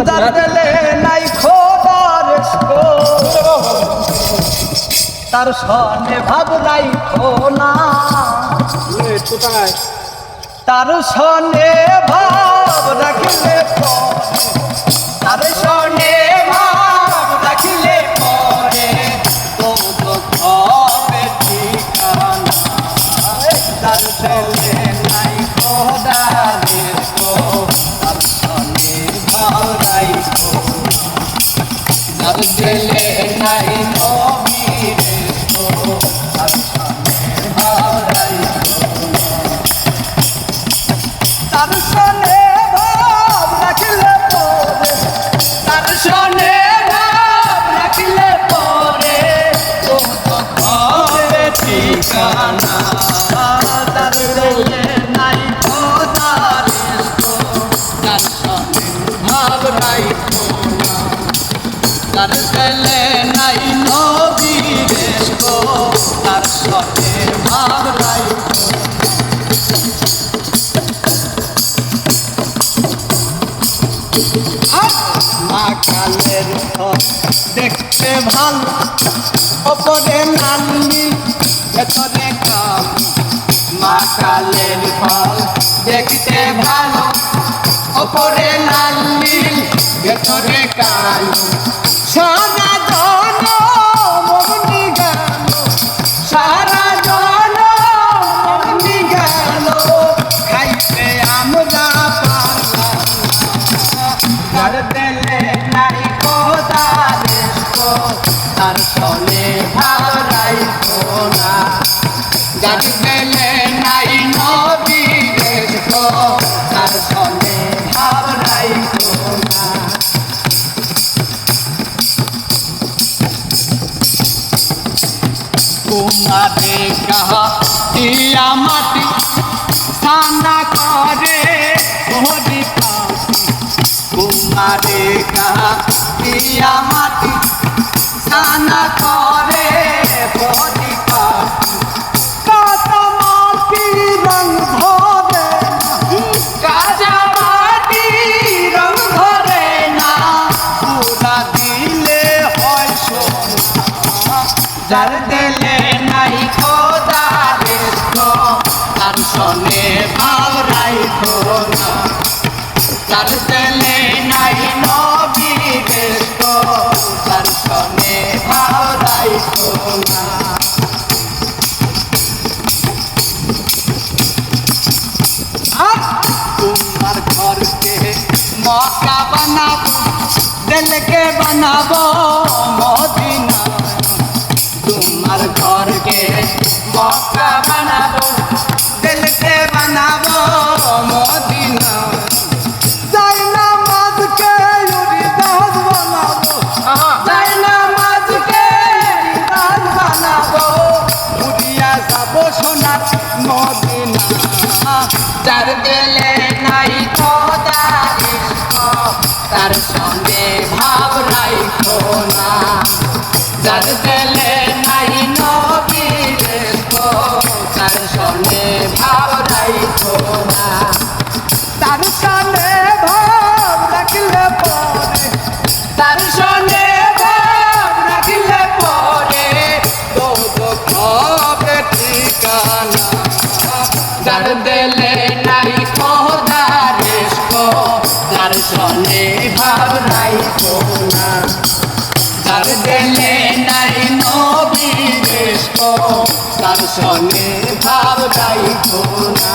যার দিলে নাই খোদার তার সনে ভাব রাইখো না তার সনে ভাব রাখিলে তার সনে ভাব রাখিলে পরে তো হবে ঠিকানা তার দিলে নাই খোদার তার সনে ভাব রাইখো তার দিলে নাই তার সনে ভাব রাখিলে পরে তার সনে ভাব রাখিলে পরে তো হবে ঠিকানা তার দিলে নাই খোদার তার সনে ভাব রাইখো না তার দিলে নাই নবীর তার সনে ভাব রাইখো মাকালের ফল দেখতে ভালো ওপরে লাল নীল ভেতরে কালো মাকালের ফল দেখতে ভালো ওপরে লাল নীল ভেতরে কালো সারা জন মগ্নি গেল সারা জন মগ্নি গেল খাইতে আমরা তার দিলে নাই খোদার তার সনে ভাব রাইখো না যার দিলে নাই নবীর তার সনে ভাব রাইখো না তোমারে কাহা দিয়া মাটি সানা করে হরি কুমারে কাহিয়া মাটি সানা করে বডি কাটা মাটি রং ধরে কাটা মাটি রং ধরে না পুরা দিলে হয় সোনা যার দিলে নাই খোদার তার সনে ভাব রাইখো না তার দিলে নাই নবীর তার সনে ভাব রাইখো না তোমার ঘরকে মক্কা বানাবো দিলকে বানাবো মদিনা তোমার ঘরকে মক্কা বানাবো দিলকে বানাবো মদিনা সোনার মদিনা যার দিলে নাই খোদার তার সনে ভাব রাইখো না যার দিলে নাই নবীর তার সনে ভাব রাইখো না তার সনে ভাব রাখলে পরে তার সনে ভাব রাখলে পরে তো হবে ঠিকানা যার দিলে নাই খোদার তার সনে ভাব রাইখো না যার দিলে নাই নবীর তার সনে ভাব রাইখো না।